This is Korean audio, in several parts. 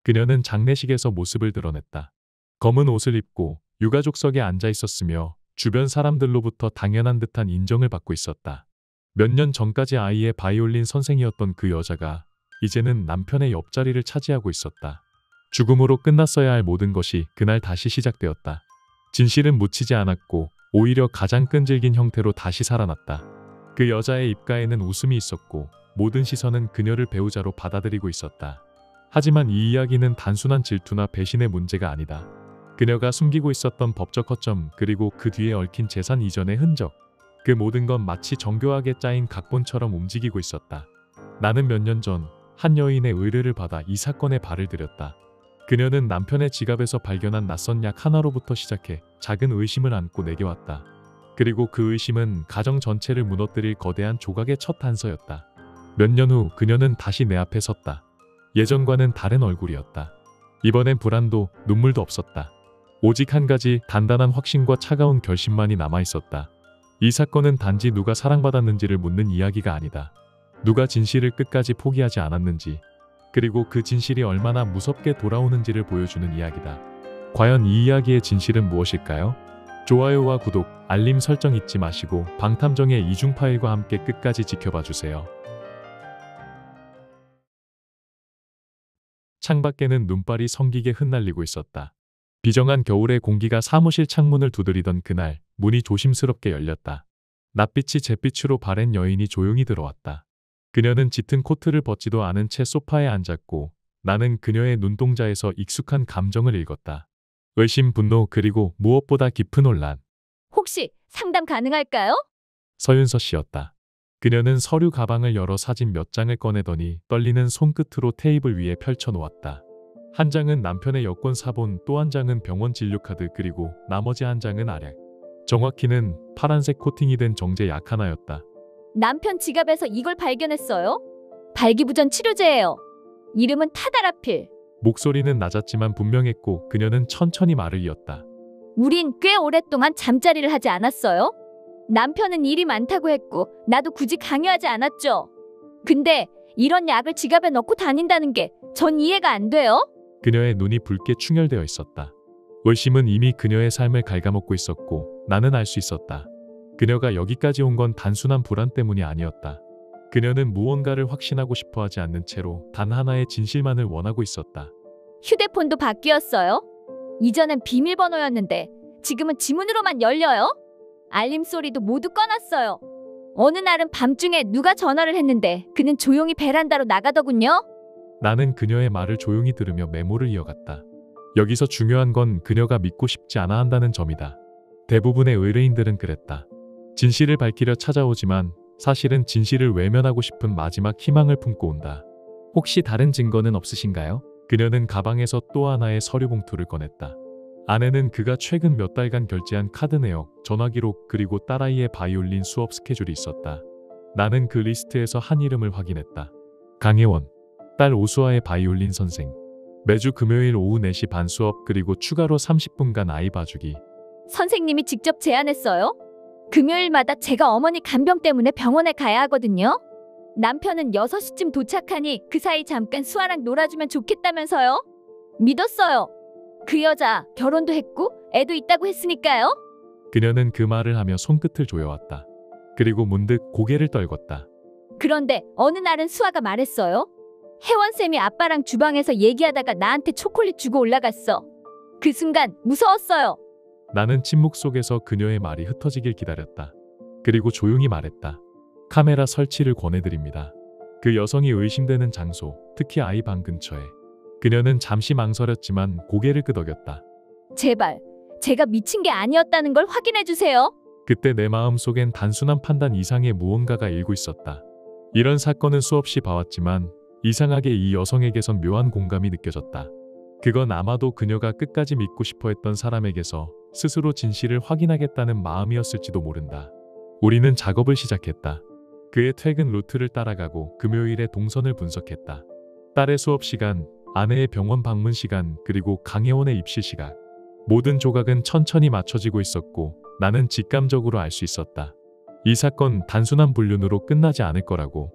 그녀는 장례식에서 모습을 드러냈다. 검은 옷을 입고 유가족석에 앉아 있었으며 주변 사람들로부터 당연한 듯한 인정을 받고 있었다. 몇 년 전까지 아이의 바이올린 선생이었던 그 여자가 이제는 남편의 옆자리를 차지하고 있었다. 죽음으로 끝났어야 할 모든 것이 그날 다시 시작되었다. 진실은 묻히지 않았고 오히려 가장 끈질긴 형태로 다시 살아났다. 그 여자의 입가에는 웃음이 있었고 모든 시선은 그녀를 배우자로 받아들이고 있었다. 하지만 이 이야기는 단순한 질투나 배신의 문제가 아니다. 그녀가 숨기고 있었던 법적 허점 그리고 그 뒤에 얽힌 재산 이전의 흔적, 그 모든 건 마치 정교하게 짜인 각본처럼 움직이고 있었다. 나는 몇 년 전 한 여인의 의뢰를 받아 이 사건에 발을 들였다. 그녀는 남편의 지갑에서 발견한 낯선 약 하나로부터 시작해 작은 의심을 안고 내게 왔다. 그리고 그 의심은 가정 전체를 무너뜨릴 거대한 조각의 첫 단서였다. 몇 년 후 그녀는 다시 내 앞에 섰다. 예전과는 다른 얼굴이었다. 이번엔 불안도 눈물도 없었다. 오직 한 가지 단단한 확신과 차가운 결심만이 남아있었다. 이 사건은 단지 누가 사랑받았는지를 묻는 이야기가 아니다. 누가 진실을 끝까지 포기하지 않았는지, 그리고 그 진실이 얼마나 무섭게 돌아오는지를 보여주는 이야기다. 과연 이 이야기의 진실은 무엇일까요? 좋아요와 구독, 알림 설정 잊지 마시고 방탐정의 이중 파일과 함께 끝까지 지켜봐주세요. 창밖에는 눈발이 성기게 흩날리고 있었다. 비정한 겨울의 공기가 사무실 창문을 두드리던 그날, 문이 조심스럽게 열렸다. 낯빛이 잿빛으로 바랜 여인이 조용히 들어왔다. 그녀는 짙은 코트를 벗지도 않은 채 소파에 앉았고 나는 그녀의 눈동자에서 익숙한 감정을 읽었다. 의심, 분노, 그리고 무엇보다 깊은 혼란. 혹시 상담 가능할까요? 서윤서 씨였다. 그녀는 서류 가방을 열어 사진 몇 장을 꺼내더니 떨리는 손끝으로 테이블 위에 펼쳐놓았다. 한 장은 남편의 여권 사본, 또 한 장은 병원 진료카드, 그리고 나머지 한 장은 알약. 정확히는 파란색 코팅이 된 정제 약 하나였다. 남편 지갑에서 이걸 발견했어요. 발기부전 치료제예요. 이름은 타다라필. 목소리는 낮았지만 분명했고 그녀는 천천히 말을 이었다. 우린 꽤 오랫동안 잠자리를 하지 않았어요. 남편은 일이 많다고 했고 나도 굳이 강요하지 않았죠. 근데 이런 약을 지갑에 넣고 다닌다는 게 전 이해가 안 돼요. 그녀의 눈이 붉게 충혈되어 있었다. 의심은 이미 그녀의 삶을 갉아먹고 있었고 나는 알 수 있었다. 그녀가 여기까지 온 건 단순한 불안 때문이 아니었다. 그녀는 무언가를 확신하고 싶어 하지 않는 채로 단 하나의 진실만을 원하고 있었다. 휴대폰도 바뀌었어요. 이전엔 비밀번호였는데 지금은 지문으로만 열려요. 알림 소리도 모두 꺼놨어요. 어느 날은 밤중에 누가 전화를 했는데 그는 조용히 베란다로 나가더군요. 나는 그녀의 말을 조용히 들으며 메모를 이어갔다. 여기서 중요한 건 그녀가 믿고 싶지 않아 한다는 점이다. 대부분의 의뢰인들은 그랬다. 진실을 밝히려 찾아오지만 사실은 진실을 외면하고 싶은 마지막 희망을 품고 온다. 혹시 다른 증거는 없으신가요? 그녀는 가방에서 또 하나의 서류 봉투를 꺼냈다. 안에는 그가 최근 몇 달간 결제한 카드 내역, 전화 기록, 그리고 딸아이의 바이올린 수업 스케줄이 있었다. 나는 그 리스트에서 한 이름을 확인했다. 강혜원, 딸 오수아의 바이올린 선생. 매주 금요일 오후 4시 반 수업, 그리고 추가로 30분간 아이 봐주기. 선생님이 직접 제안했어요. 금요일마다 제가 어머니 간병 때문에 병원에 가야 하거든요. 남편은 6시쯤 도착하니 그 사이 잠깐 수아랑 놀아주면 좋겠다면서요. 믿었어요. 그 여자 결혼도 했고 애도 있다고 했으니까요. 그녀는 그 말을 하며 손끝을 조여왔다. 그리고 문득 고개를 떨궜다. 그런데 어느 날은 수아가 말했어요. 혜원쌤이 아빠랑 주방에서 얘기하다가 나한테 초콜릿 주고 올라갔어. 그 순간 무서웠어요. 나는 침묵 속에서 그녀의 말이 흩어지길 기다렸다. 그리고 조용히 말했다. 카메라 설치를 권해드립니다. 그 여성이 의심되는 장소, 특히 아이 방 근처에. 그녀는 잠시 망설였지만 고개를 끄덕였다. 제발, 제가 미친 게 아니었다는 걸 확인해주세요. 그때 내 마음속엔 단순한 판단 이상의 무언가가 일고 있었다. 이런 사건은 수없이 봐왔지만 이상하게 이 여성에게선 묘한 공감이 느껴졌다. 그건 아마도 그녀가 끝까지 믿고 싶어 했던 사람에게서 스스로 진실을 확인하겠다는 마음이었을지도 모른다. 우리는 작업을 시작했다. 그의 퇴근 루트를 따라가고 금요일의 동선을 분석했다. 딸의 수업 시간, 아내의 병원 방문 시간, 그리고 강혜원의 입실 시각. 모든 조각은 천천히 맞춰지고 있었고 나는 직감적으로 알 수 있었다. 이 사건 단순한 불륜으로 끝나지 않을 거라고.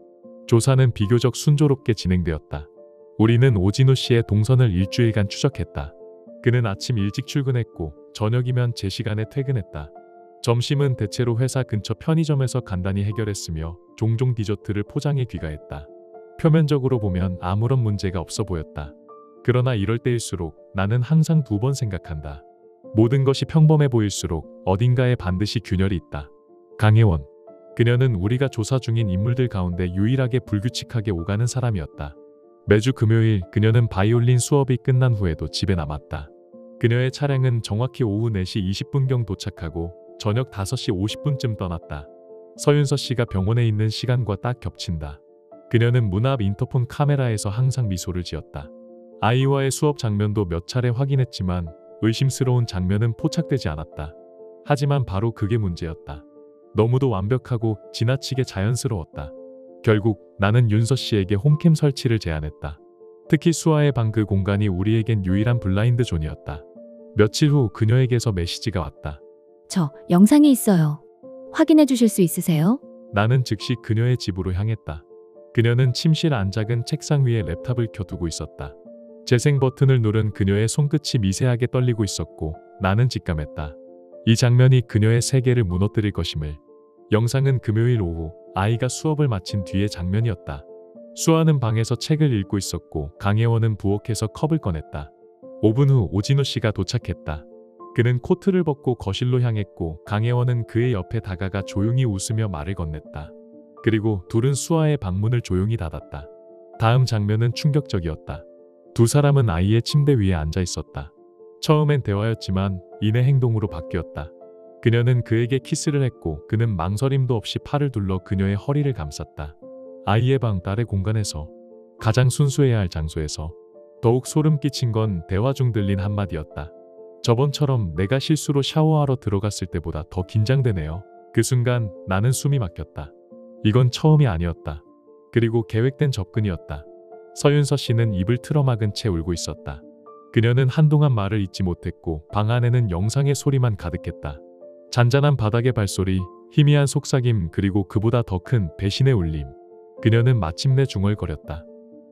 조사는 비교적 순조롭게 진행되었다. 우리는 오진우 씨의 동선을 일주일간 추적했다. 그는 아침 일찍 출근했고 저녁이면 제 시간에 퇴근했다. 점심은 대체로 회사 근처 편의점에서 간단히 해결했으며 종종 디저트를 포장해 귀가했다. 표면적으로 보면 아무런 문제가 없어 보였다. 그러나 이럴 때일수록 나는 항상 두 번 생각한다. 모든 것이 평범해 보일수록 어딘가에 반드시 균열이 있다. 강혜원. 그녀는 우리가 조사 중인 인물들 가운데 유일하게 불규칙하게 오가는 사람이었다. 매주 금요일 그녀는 바이올린 수업이 끝난 후에도 집에 남았다. 그녀의 차량은 정확히 오후 4시 20분경 도착하고 저녁 5시 50분쯤 떠났다. 서윤서 씨가 병원에 있는 시간과 딱 겹친다. 그녀는 문 앞 인터폰 카메라에서 항상 미소를 지었다. 아이와의 수업 장면도 몇 차례 확인했지만 의심스러운 장면은 포착되지 않았다. 하지만 바로 그게 문제였다. 너무도 완벽하고 지나치게 자연스러웠다. 결국 나는 윤서 씨에게 홈캠 설치를 제안했다. 특히 수아의 방 그 공간이 우리에겐 유일한 블라인드 존이었다. 며칠 후 그녀에게서 메시지가 왔다. 저 영상이 있어요. 확인해 주실 수 있으세요? 나는 즉시 그녀의 집으로 향했다. 그녀는 침실 안작은 책상 위에 랩탑을 켜두고 있었다. 재생 버튼을 누른 그녀의 손끝이 미세하게 떨리고 있었고 나는 직감했다. 이 장면이 그녀의 세계를 무너뜨릴 것임을. 영상은 금요일 오후 아이가 수업을 마친 뒤의 장면이었다. 수아는 방에서 책을 읽고 있었고 강혜원은 부엌에서 컵을 꺼냈다. 5분 후 오진우 씨가 도착했다. 그는 코트를 벗고 거실로 향했고 강혜원은 그의 옆에 다가가 조용히 웃으며 말을 건넸다. 그리고 둘은 수아의 방문을 조용히 닫았다. 다음 장면은 충격적이었다. 두 사람은 아이의 침대 위에 앉아 있었다. 처음엔 대화였지만 이내 행동으로 바뀌었다. 그녀는 그에게 키스를 했고 그는 망설임도 없이 팔을 둘러 그녀의 허리를 감쌌다. 아이의 방 딸의 공간에서, 가장 순수해야 할 장소에서. 더욱 소름 끼친 건 대화 중 들린 한마디였다. 저번처럼 내가 실수로 샤워하러 들어갔을 때보다 더 긴장되네요. 그 순간 나는 숨이 막혔다. 이건 처음이 아니었다. 그리고 계획된 접근이었다. 서윤서 씨는 입을 틀어막은 채 울고 있었다. 그녀는 한동안 말을 잇지 못했고 방 안에는 영상의 소리만 가득했다. 잔잔한 바닥의 발소리, 희미한 속삭임, 그리고 그보다 더 큰 배신의 울림. 그녀는 마침내 중얼거렸다.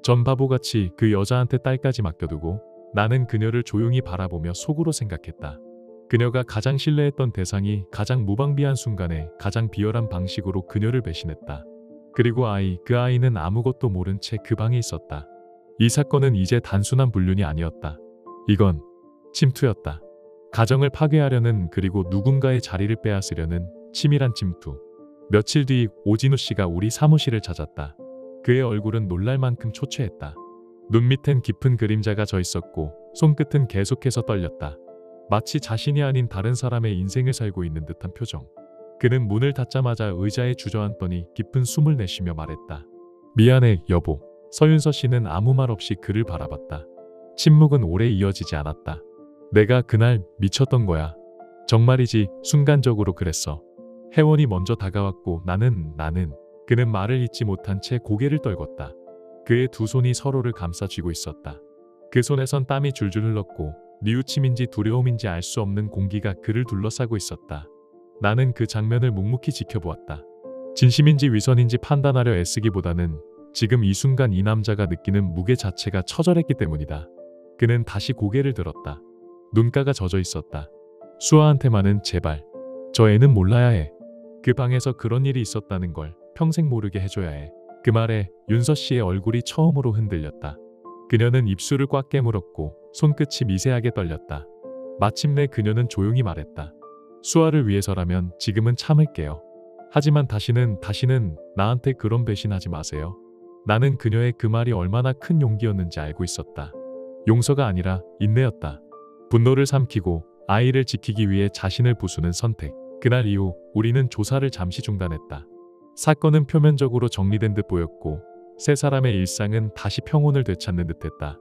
전 바보같이 그 여자한테 딸까지 맡겨두고. 나는 그녀를 조용히 바라보며 속으로 생각했다. 그녀가 가장 신뢰했던 대상이 가장 무방비한 순간에 가장 비열한 방식으로 그녀를 배신했다. 그리고 그 아이는 아무것도 모른 채 그 방에 있었다. 이 사건은 이제 단순한 불륜이 아니었다. 이건 침투였다. 가정을 파괴하려는, 그리고 누군가의 자리를 빼앗으려는 치밀한 침투. 며칠 뒤 오진우 씨가 우리 사무실을 찾았다. 그의 얼굴은 놀랄 만큼 초췌했다. 눈 밑엔 깊은 그림자가 져 있었고 손끝은 계속해서 떨렸다. 마치 자신이 아닌 다른 사람의 인생을 살고 있는 듯한 표정. 그는 문을 닫자마자 의자에 주저앉더니 깊은 숨을 내쉬며 말했다. 미안해, 여보. 서윤서 씨는 아무 말 없이 그를 바라봤다. 침묵은 오래 이어지지 않았다. 내가 그날 미쳤던 거야. 정말이지, 순간적으로 그랬어. 혜원이 먼저 다가왔고 나는. 그는 말을 잇지 못한 채 고개를 떨궜다. 그의 두 손이 서로를 감싸 쥐고 있었다. 그 손에선 땀이 줄줄 흘렀고 뉘우침인지 두려움인지 알 수 없는 공기가 그를 둘러싸고 있었다. 나는 그 장면을 묵묵히 지켜보았다. 진심인지 위선인지 판단하려 애쓰기보다는 지금 이 순간 이 남자가 느끼는 무게 자체가 처절했기 때문이다. 그는 다시 고개를 들었다. 눈가가 젖어 있었다. 수아한테만은 제발. 저 애는 몰라야 해. 그 방에서 그런 일이 있었다는 걸 평생 모르게 해줘야 해. 그 말에 윤서 씨의 얼굴이 처음으로 흔들렸다. 그녀는 입술을 꽉 깨물었고 손끝이 미세하게 떨렸다. 마침내 그녀는 조용히 말했다. 수아를 위해서라면 지금은 참을게요. 하지만 다시는 나한테 그런 배신하지 마세요. 나는 그녀의 그 말이 얼마나 큰 용기였는지 알고 있었다. 용서가 아니라 인내였다. 분노를 삼키고 아이를 지키기 위해 자신을 부수는 선택. 그날 이후 우리는 조사를 잠시 중단했다. 사건은 표면적으로 정리된 듯 보였고 세 사람의 일상은 다시 평온을 되찾는 듯했다.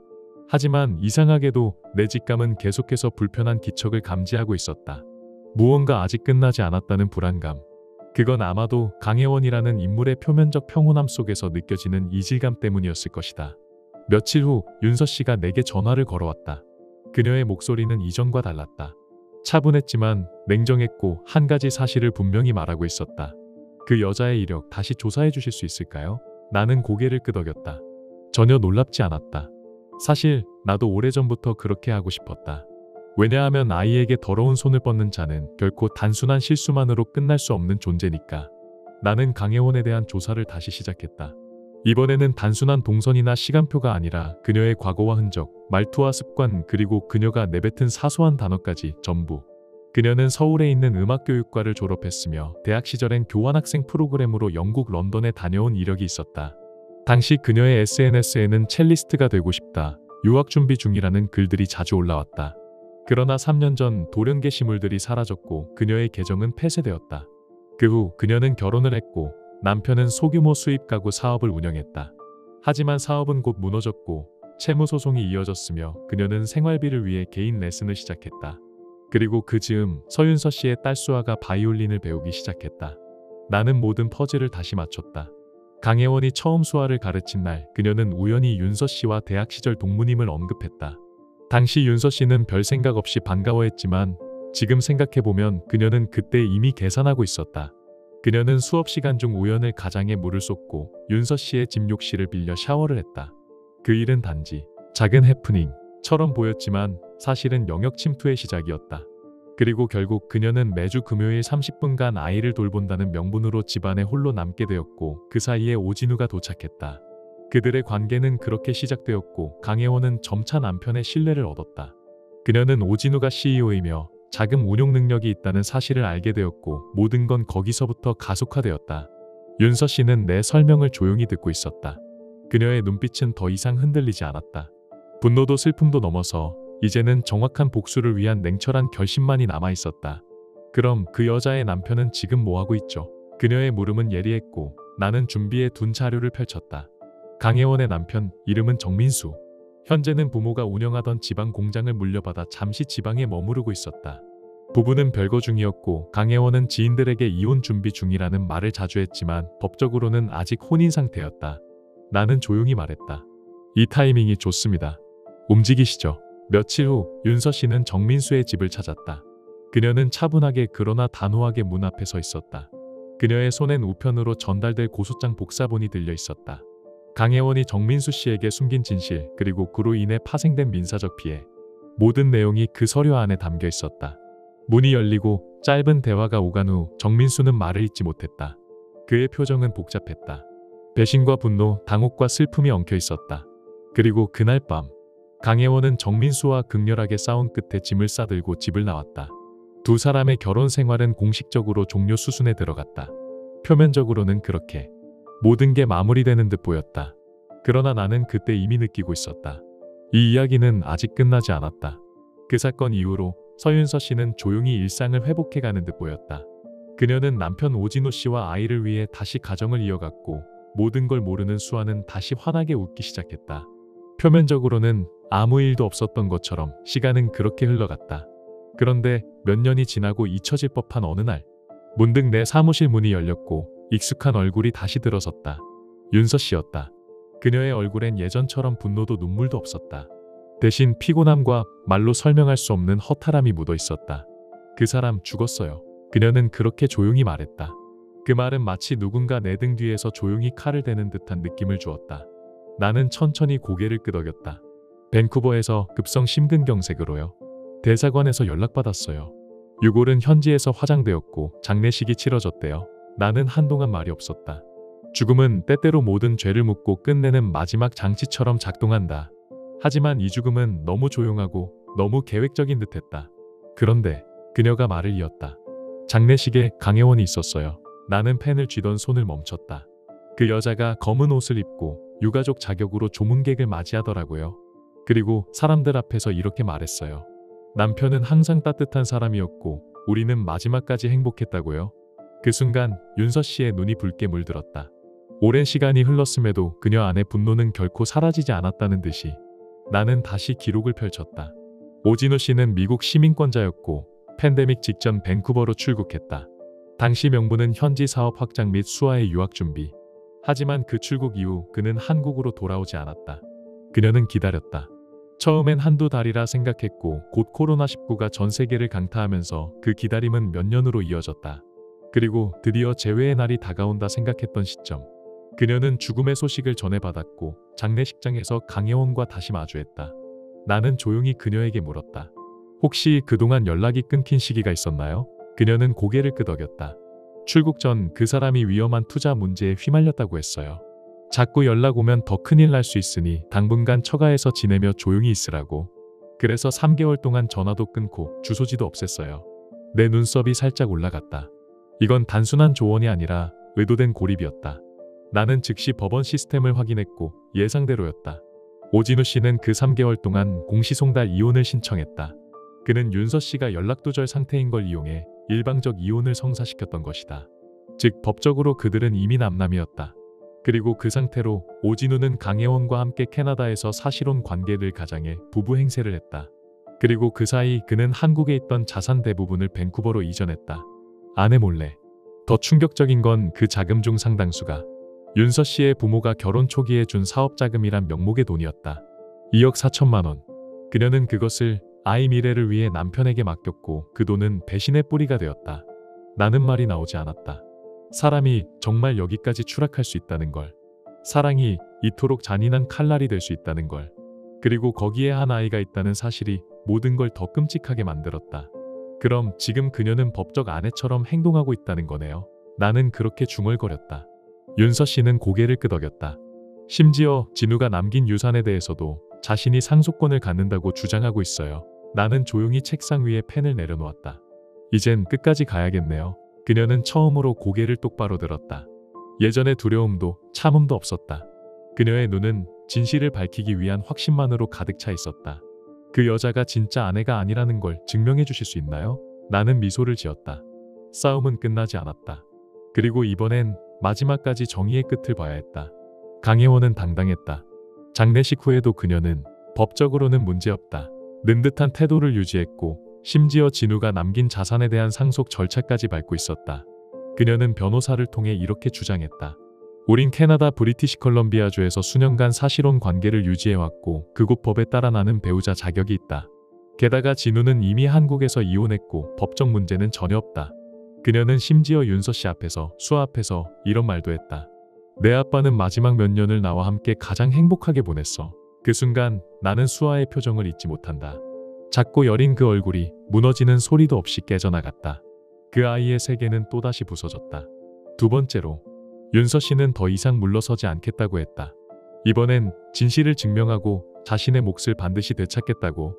하지만 이상하게도 내 직감은 계속해서 불편한 기척을 감지하고 있었다. 무언가 아직 끝나지 않았다는 불안감. 그건 아마도 강혜원이라는 인물의 표면적 평온함 속에서 느껴지는 이질감 때문이었을 것이다. 며칠 후 윤서 씨가 내게 전화를 걸어왔다. 그녀의 목소리는 이전과 달랐다. 차분했지만 냉정했고 한 가지 사실을 분명히 말하고 있었다. 그 여자의 이력 다시 조사해 주실 수 있을까요? 나는 고개를 끄덕였다. 전혀 놀랍지 않았다. 사실 나도 오래전부터 그렇게 하고 싶었다. 왜냐하면 아이에게 더러운 손을 뻗는 자는 결코 단순한 실수만으로 끝날 수 없는 존재니까. 나는 강혜원에 대한 조사를 다시 시작했다. 이번에는 단순한 동선이나 시간표가 아니라 그녀의 과거와 흔적, 말투와 습관, 그리고 그녀가 내뱉은 사소한 단어까지 전부. 그녀는 서울에 있는 음악교육과를 졸업했으며 대학 시절엔 교환학생 프로그램으로 영국 런던에 다녀온 이력이 있었다. 당시 그녀의 SNS에는 첼리스트가 되고 싶다, 유학 준비 중이라는 글들이 자주 올라왔다. 그러나 3년 전 돌연 게시물들이 사라졌고 그녀의 계정은 폐쇄되었다. 그 후 그녀는 결혼을 했고 남편은 소규모 수입 가구 사업을 운영했다. 하지만 사업은 곧 무너졌고 채무 소송이 이어졌으며 그녀는 생활비를 위해 개인 레슨을 시작했다. 그리고 그 즈음 서윤서 씨의 딸 수아가 바이올린을 배우기 시작했다. 나는 모든 퍼즐을 다시 맞췄다. 강혜원이 처음 수아를 가르친 날 그녀는 우연히 윤서 씨와 대학 시절 동문임을 언급했다. 당시 윤서 씨는 별 생각 없이 반가워했지만 지금 생각해보면 그녀는 그때 이미 계산하고 있었다. 그녀는 수업 시간 중 우연을 가장에 물을 쏟고 윤서 씨의 집 욕실을 빌려 샤워를 했다. 그 일은 단지 작은 해프닝처럼 보였지만 사실은 영역 침투의 시작이었다. 그리고 결국 그녀는 매주 금요일 30분간 아이를 돌본다는 명분으로 집안에 홀로 남게 되었고 그 사이에 오진우가 도착했다. 그들의 관계는 그렇게 시작되었고 강혜원은 점차 남편의 신뢰를 얻었다. 그녀는 오진우가 CEO이며 자금 운용 능력이 있다는 사실을 알게 되었고 모든 건 거기서부터 가속화되었다. 윤서 씨는 내 설명을 조용히 듣고 있었다. 그녀의 눈빛은 더 이상 흔들리지 않았다. 분노도 슬픔도 넘어서 이제는 정확한 복수를 위한 냉철한 결심만이 남아있었다. 그럼 그 여자의 남편은 지금 뭐하고 있죠? 그녀의 물음은 예리했고 나는 준비해 둔 자료를 펼쳤다. 강혜원의 남편, 이름은 정민수. 현재는 부모가 운영하던 지방 공장을 물려받아 잠시 지방에 머무르고 있었다. 부부는 별거 중이었고 강혜원은 지인들에게 이혼 준비 중이라는 말을 자주 했지만 법적으로는 아직 혼인 상태였다. 나는 조용히 말했다. 이 타이밍이 좋습니다. 움직이시죠. 며칠 후 윤서 씨는 정민수의 집을 찾았다. 그녀는 차분하게 그러나 단호하게 문 앞에 서 있었다. 그녀의 손엔 우편으로 전달될 고소장 복사본이 들려 있었다. 강혜원이 정민수 씨에게 숨긴 진실 그리고 그로 인해 파생된 민사적 피해, 모든 내용이 그 서류 안에 담겨 있었다. 문이 열리고 짧은 대화가 오간 후 정민수는 말을 잇지 못했다. 그의 표정은 복잡했다. 배신과 분노, 당혹과 슬픔이 엉켜 있었다. 그리고 그날 밤 강혜원은 정민수와 극렬하게 싸운 끝에 짐을 싸들고 집을 나왔다. 두 사람의 결혼 생활은 공식적으로 종료 수순에 들어갔다. 표면적으로는 그렇게 모든 게 마무리되는 듯 보였다. 그러나 나는 그때 이미 느끼고 있었다. 이 이야기는 아직 끝나지 않았다. 그 사건 이후로 서윤서 씨는 조용히 일상을 회복해가는 듯 보였다. 그녀는 남편 오진우 씨와 아이를 위해 다시 가정을 이어갔고 모든 걸 모르는 수아는 다시 환하게 웃기 시작했다. 표면적으로는 아무 일도 없었던 것처럼 시간은 그렇게 흘러갔다. 그런데 몇 년이 지나고 잊혀질 법한 어느 날 문득 내 사무실 문이 열렸고 익숙한 얼굴이 다시 들어섰다. 윤서 씨였다. 그녀의 얼굴엔 예전처럼 분노도 눈물도 없었다. 대신 피곤함과 말로 설명할 수 없는 허탈함이 묻어 있었다. 그 사람 죽었어요. 그녀는 그렇게 조용히 말했다. 그 말은 마치 누군가 내 등 뒤에서 조용히 칼을 대는 듯한 느낌을 주었다. 나는 천천히 고개를 끄덕였다. 밴쿠버에서 급성 심근경색으로요. 대사관에서 연락받았어요. 유골은 현지에서 화장되었고 장례식이 치러졌대요. 나는 한동안 말이 없었다. 죽음은 때때로 모든 죄를 묻고 끝내는 마지막 장치처럼 작동한다. 하지만 이 죽음은 너무 조용하고 너무 계획적인 듯했다. 그런데 그녀가 말을 이었다. 장례식에 강혜원이 있었어요. 나는 펜을 쥐던 손을 멈췄다. 그 여자가 검은 옷을 입고 유가족 자격으로 조문객을 맞이하더라고요. 그리고 사람들 앞에서 이렇게 말했어요. 남편은 항상 따뜻한 사람이었고 우리는 마지막까지 행복했다고요. 그 순간 윤서 씨의 눈이 붉게 물들었다. 오랜 시간이 흘렀음에도 그녀 안의 분노는 결코 사라지지 않았다는 듯이 나는 다시 기록을 펼쳤다. 오진우 씨는 미국 시민권자였고 팬데믹 직전 밴쿠버로 출국했다. 당시 명분은 현지 사업 확장 및 수아의 유학 준비. 하지만 그 출국 이후 그는 한국으로 돌아오지 않았다. 그녀는 기다렸다. 처음엔 한두 달이라 생각했고 곧 코로나19가 전 세계를 강타하면서 그 기다림은 몇 년으로 이어졌다. 그리고 드디어 재회의 날이 다가온다 생각했던 시점. 그녀는 죽음의 소식을 전해받았고 장례식장에서 강혜원과 다시 마주했다. 나는 조용히 그녀에게 물었다. 혹시 그동안 연락이 끊긴 시기가 있었나요? 그녀는 고개를 끄덕였다. 출국 전 그 사람이 위험한 투자 문제에 휘말렸다고 했어요. 자꾸 연락 오면 더 큰일 날 수 있으니 당분간 처가에서 지내며 조용히 있으라고. 그래서 3개월 동안 전화도 끊고 주소지도 없앴어요. 내 눈썹이 살짝 올라갔다. 이건 단순한 조언이 아니라 의도된 고립이었다. 나는 즉시 법원 시스템을 확인했고 예상대로였다. 오진우 씨는 그 3개월 동안 공시송달 이혼을 신청했다. 그는 윤서 씨가 연락두절 상태인 걸 이용해 일방적 이혼을 성사시켰던 것이다. 즉 법적으로 그들은 이미 남남이었다. 그리고 그 상태로 오진우는 강혜원과 함께 캐나다에서 사실혼 관계를 가장해 부부 행세를 했다. 그리고 그 사이 그는 한국에 있던 자산 대부분을 밴쿠버로 이전했다. 아내 몰래. 더 충격적인 건 그 자금 중 상당수가 윤서 씨의 부모가 결혼 초기에 준 사업 자금이란 명목의 돈이었다. 2억 4천만 원. 그녀는 그것을 아이 미래를 위해 남편에게 맡겼고 그 돈은 배신의 뿌리가 되었다. 나는 말이 나오지 않았다. 사람이 정말 여기까지 추락할 수 있다는 걸. 사랑이 이토록 잔인한 칼날이 될 수 있다는 걸. 그리고 거기에 한 아이가 있다는 사실이 모든 걸 더 끔찍하게 만들었다. 그럼 지금 그녀는 법적 아내처럼 행동하고 있다는 거네요. 나는 그렇게 중얼거렸다. 윤서 씨는 고개를 끄덕였다. 심지어 진우가 남긴 유산에 대해서도 자신이 상속권을 갖는다고 주장하고 있어요. 나는 조용히 책상 위에 펜을 내려놓았다. 이젠 끝까지 가야겠네요. 그녀는 처음으로 고개를 똑바로 들었다. 예전의 두려움도 참음도 없었다. 그녀의 눈은 진실을 밝히기 위한 확신만으로 가득 차 있었다. 그 여자가 진짜 아내가 아니라는 걸 증명해 주실 수 있나요? 나는 미소를 지었다. 싸움은 끝나지 않았다. 그리고 이번엔 마지막까지 정의의 끝을 봐야 했다. 강혜원은 당당했다. 장례식 후에도 그녀는 법적으로는 문제없다 는 듯한 태도를 유지했고 심지어 진우가 남긴 자산에 대한 상속 절차까지 밟고 있었다. 그녀는 변호사를 통해 이렇게 주장했다. 우린 캐나다 브리티시 컬럼비아주에서 수년간 사실혼 관계를 유지해왔고 그곳 법에 따라 나는 배우자 자격이 있다. 게다가 진우는 이미 한국에서 이혼했고 법적 문제는 전혀 없다. 그녀는 심지어 윤서 씨 앞에서 수아 앞에서 이런 말도 했다. 내 아빠는 마지막 몇 년을 나와 함께 가장 행복하게 보냈어. 그 순간 나는 수아의 표정을 잊지 못한다. 작고 여린 그 얼굴이 무너지는 소리도 없이 깨져나갔다. 그 아이의 세계는 또다시 부서졌다. 두 번째로 윤서 씨는 더 이상 물러서지 않겠다고 했다. 이번엔 진실을 증명하고 자신의 몫을 반드시 되찾겠다고.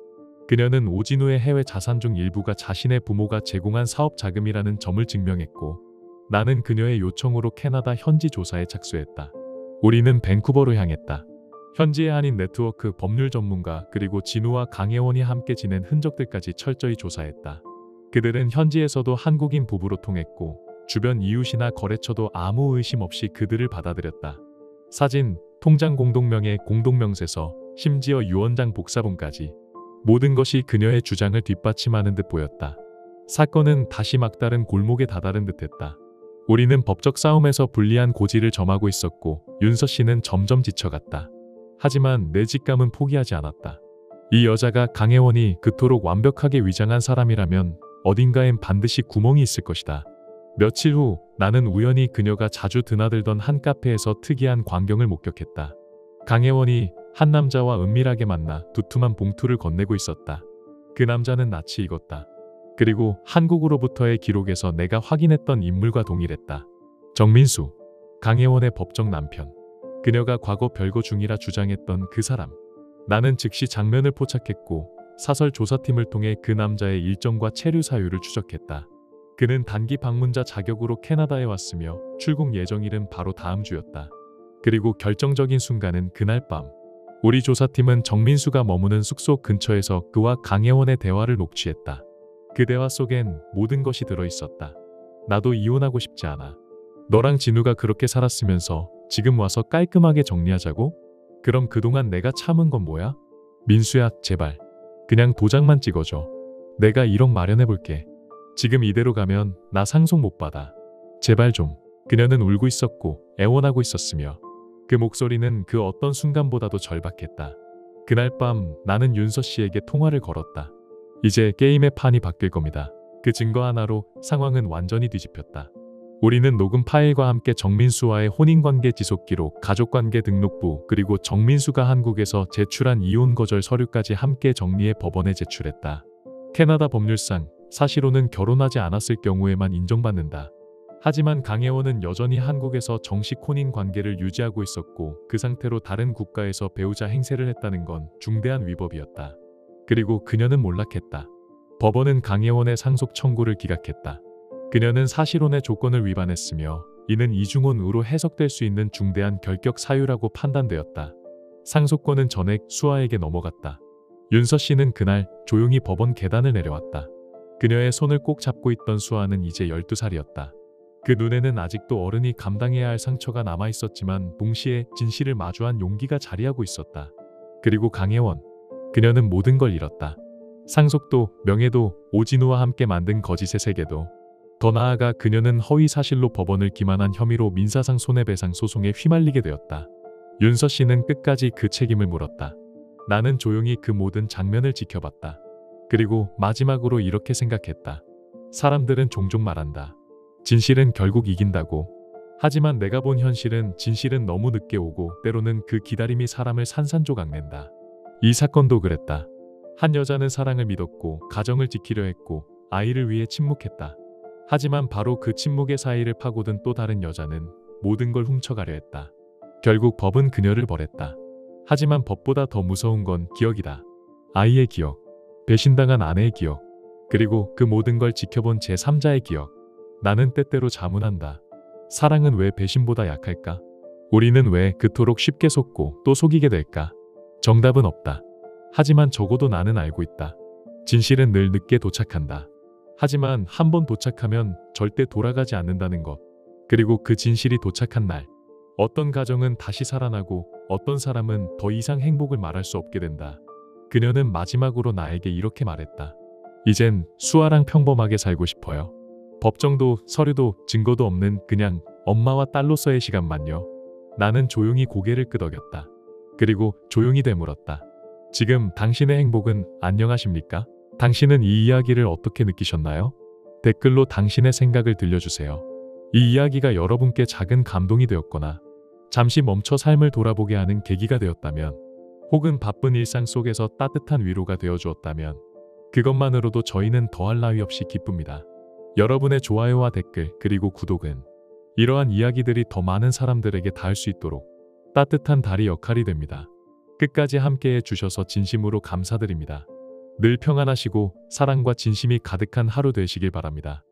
그녀는 오진우의 해외 자산 중 일부가 자신의 부모가 제공한 사업 자금이라는 점을 증명했고 나는 그녀의 요청으로 캐나다 현지 조사에 착수했다. 우리는 밴쿠버로 향했다. 현지의 한인 네트워크 법률 전문가 그리고 진우와 강혜원이 함께 지낸 흔적들까지 철저히 조사했다. 그들은 현지에서도 한국인 부부로 통했고 주변 이웃이나 거래처도 아무 의심 없이 그들을 받아들였다. 사진, 통장 공동명의 공동명세서, 심지어 유언장 복사본까지 모든 것이 그녀의 주장을 뒷받침하는 듯 보였다. 사건은 다시 막다른 골목에 다다른 듯했다. 우리는 법적 싸움에서 불리한 고지를 점하고 있었고 윤서 씨는 점점 지쳐갔다. 하지만 내 직감은 포기하지 않았다. 이 여자가 강혜원이 그토록 완벽하게 위장한 사람이라면 어딘가엔 반드시 구멍이 있을 것이다. 며칠 후 나는 우연히 그녀가 자주 드나들던 한 카페에서 특이한 광경을 목격했다. 강혜원이 한 남자와 은밀하게 만나 두툼한 봉투를 건네고 있었다. 그 남자는 낯이 익었다. 그리고 한국으로부터의 기록에서 내가 확인했던 인물과 동일했다. 정민수, 강혜원의 법적 남편. 그녀가 과거 별거 중이라 주장했던 그 사람. 나는 즉시 장면을 포착했고 사설 조사팀을 통해 그 남자의 일정과 체류 사유를 추적했다. 그는 단기 방문자 자격으로 캐나다에 왔으며 출국 예정일은 바로 다음 주였다. 그리고 결정적인 순간은 그날 밤. 우리 조사팀은 정민수가 머무는 숙소 근처에서 그와 강혜원의 대화를 녹취했다. 그 대화 속엔 모든 것이 들어있었다. 나도 이혼하고 싶지 않아. 너랑 진우가 그렇게 살았으면서 지금 와서 깔끔하게 정리하자고? 그럼 그동안 내가 참은 건 뭐야? 민수야, 제발. 그냥 도장만 찍어줘. 내가 1억 마련해볼게. 지금 이대로 가면 나 상속 못 받아. 제발 좀. 그녀는 울고 있었고 애원하고 있었으며 그 목소리는 그 어떤 순간보다도 절박했다. 그날 밤 나는 윤서 씨에게 통화를 걸었다. 이제 게임의 판이 바뀔 겁니다. 그 증거 하나로 상황은 완전히 뒤집혔다. 우리는 녹음 파일과 함께 정민수와의 혼인관계 지속기록, 가족관계 등록부, 그리고 정민수가 한국에서 제출한 이혼 거절 서류까지 함께 정리해 법원에 제출했다. 캐나다 법률상 사실혼은 결혼하지 않았을 경우에만 인정받는다. 하지만 강혜원은 여전히 한국에서 정식 혼인 관계를 유지하고 있었고 그 상태로 다른 국가에서 배우자 행세를 했다는 건 중대한 위법이었다. 그리고 그녀는 몰락했다. 법원은 강혜원의 상속 청구를 기각했다. 그녀는 사실혼의 조건을 위반했으며 이는 이중혼으로 해석될 수 있는 중대한 결격 사유라고 판단되었다. 상속권은 전액 수아에게 넘어갔다. 윤서 씨는 그날 조용히 법원 계단을 내려왔다. 그녀의 손을 꼭 잡고 있던 수아는 이제 12살이었다. 그 눈에는 아직도 어른이 감당해야 할 상처가 남아있었지만 동시에 진실을 마주한 용기가 자리하고 있었다. 그리고 강혜원. 그녀는 모든 걸 잃었다. 상속도, 명예도, 오진우와 함께 만든 거짓의 세계도. 더 나아가 그녀는 허위사실로 법원을 기만한 혐의로 민사상 손해배상 소송에 휘말리게 되었다. 윤서 씨는 끝까지 그 책임을 물었다. 나는 조용히 그 모든 장면을 지켜봤다. 그리고 마지막으로 이렇게 생각했다. 사람들은 종종 말한다. 진실은 결국 이긴다고. 하지만 내가 본 현실은 진실은 너무 늦게 오고 때로는 그 기다림이 사람을 산산조각 낸다. 이 사건도 그랬다. 한 여자는 사랑을 믿었고 가정을 지키려 했고 아이를 위해 침묵했다. 하지만 바로 그 침묵의 사이를 파고든 또 다른 여자는 모든 걸 훔쳐가려 했다. 결국 법은 그녀를 벌했다. 하지만 법보다 더 무서운 건 기억이다. 아이의 기억, 배신당한 아내의 기억, 그리고 그 모든 걸 지켜본 제3자의 기억. 나는 때때로 자문한다. 사랑은 왜 배신보다 약할까? 우리는 왜 그토록 쉽게 속고 또 속이게 될까? 정답은 없다. 하지만 적어도 나는 알고 있다. 진실은 늘 늦게 도착한다. 하지만 한 번 도착하면 절대 돌아가지 않는다는 것. 그리고 그 진실이 도착한 날, 어떤 가정은 다시 살아나고 어떤 사람은 더 이상 행복을 말할 수 없게 된다. 그녀는 마지막으로 나에게 이렇게 말했다. 이젠 수아랑 평범하게 살고 싶어요. 법정도 서류도 증거도 없는 그냥 엄마와 딸로서의 시간만요. 나는 조용히 고개를 끄덕였다. 그리고 조용히 되물었다. 지금 당신의 행복은 안녕하십니까? 당신은 이 이야기를 어떻게 느끼셨나요? 댓글로 당신의 생각을 들려주세요. 이 이야기가 여러분께 작은 감동이 되었거나 잠시 멈춰 삶을 돌아보게 하는 계기가 되었다면 혹은 바쁜 일상 속에서 따뜻한 위로가 되어주었다면 그것만으로도 저희는 더할 나위 없이 기쁩니다. 여러분의 좋아요와 댓글 그리고 구독은 이러한 이야기들이 더 많은 사람들에게 닿을 수 있도록 따뜻한 다리 역할이 됩니다. 끝까지 함께해 주셔서 진심으로 감사드립니다. 늘 평안하시고 사랑과 진심이 가득한 하루 되시길 바랍니다.